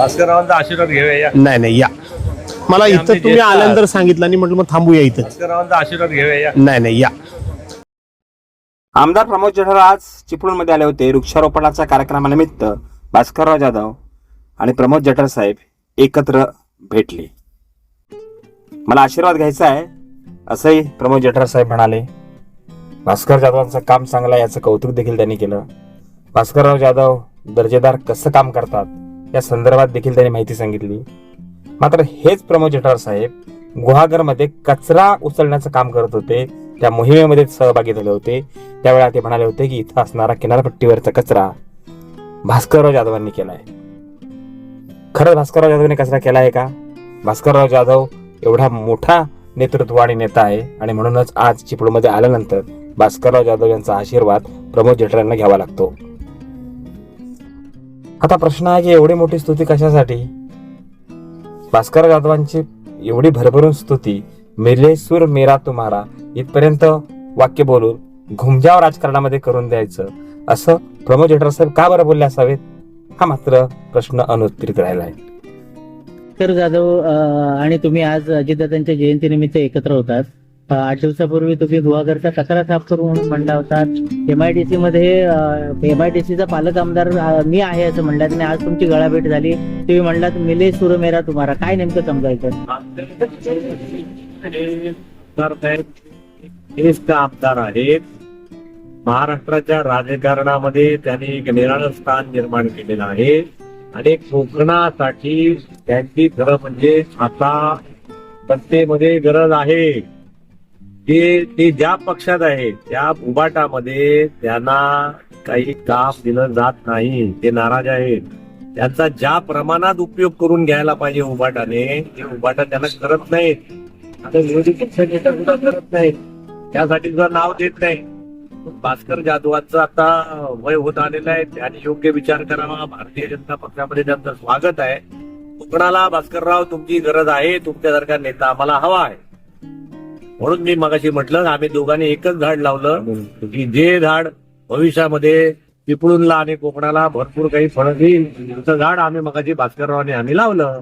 भास्कररावांचा आशीर्वाद घेऊया या. नाही नाही या मला आमचे इथं तुम्ही ज्येष्ठ आल्यानंतर सांगितलं आणि म्हटलं मग थांबूया इथं. भास्कररावांचा आशीर्वाद घेऊया या. नाही नाही या आमदार प्रमोद जठार आज चिपळूणमध्ये आले होते. वृक्षारोपणाच्या कार्यक्रमानिमित्त भास्करराव जाधव आणि प्रमोद जठार साहेब एकत्र भेटले. मला आशीर्वाद घ्यायचा आहे असंही प्रमोद जठार साहेब म्हणाले. भास्कर जाधवांचं काम चांगलं आहे याचं कौतुक देखील त्यांनी केलं. भास्करराव जाधव दर्जेदार कसं काम करतात या संदर्भात देखील त्यांनी माहिती सांगितली. मात्र हेच प्रमोद जठार साहेब गुहागरमध्ये कचरा उचलण्याचं काम करत होते. त्या मोहिमेमध्ये सहभागी झाले होते. त्यावेळेला ते म्हणाले होते की इथं असणारा किनारपट्टीवरचा कचरा भास्करराव जाधवांनी केलाय. खरंच भास्करराव जाधवने कचरा केला आहे का? भास्करराव जाधव एवढा मोठा नेतृत्व आणि नेता आहे आणि म्हणूनच आज चिपळूणमध्ये आल्यानंतर भास्करराव जाधव यांचा आशीर्वाद प्रमोद जठार यांना घ्यावा लागतो. आता प्रश्न आहे की एवढी मोठी स्तुती कशासाठी? भास्करराव जाधवांची एवढी भरभरून स्तुती, मेरे सूर मेरा तुम्हारा इथपर्यंत वाक्य बोलून घुमजाव राजकारणामध्ये करून द्यायचं असं प्रमोद जठार साहेब का बरं बोलले असावेत? हा मात्र प्रश्न अनुत्तरित राहिला आहे. भास्कर जाधव आणि तुम्ही आज अजितदादांच्या जयंतीनिमित्त एकत्र होतात. 8 दिवसापूर्वी तुम्ही गुहागरचा कचरा साफ करू म्हणून म्हणला होता. MIDC मध्ये MIDCचा पालक आमदार मी आहे असं म्हणलात आणि आज तुमची गळाभेट झाली. तुम्ही म्हणलात मिले सुर मेरा तुम्हारा. काय नेमकं समजायचं? आमदार आहेत. महाराष्ट्राच्या राजकारणामध्ये त्यांनी एक निराळं स्थान निर्माण केलेलं आहे आणि कोकणासाठी त्यांची खरं म्हणजे आता सत्तेमध्ये गरज आहे की ते ज्या पक्षात आहे त्या उबाटामध्ये त्यांना काही काम दिलं जात नाही. ते नाराज आहेत. त्यांचा ज्या प्रमाणात उपयोग करून घ्यायला पाहिजे उबाटाने ते उबाटा त्यांना करत नाहीत. आता विरोधी पक्ष नेता सुद्धा करत नाहीत. त्यासाठी सुद्धा नाव देत नाही. भास्कर जाधवांचं आता वय होत आलेलं आहे. त्यांनी योग्य विचार करावा. भारतीय जनता पक्षामध्ये त्यांचं स्वागत आहे. कोकणाला भास्करराव तुमची गरज आहे. तुमच्यासारखा नेता आम्हाला हवा आहे. म्हणून मी मगाशी म्हटलं आम्ही दोघांनी एकच झाड लावलं की जे झाड भविष्यामध्ये चिपळूणला आणि कोकणाला भरपूर काही फळं देईल. तुमचं झाड आम्ही मगाशी भास्कररावांनी आम्ही लावलं.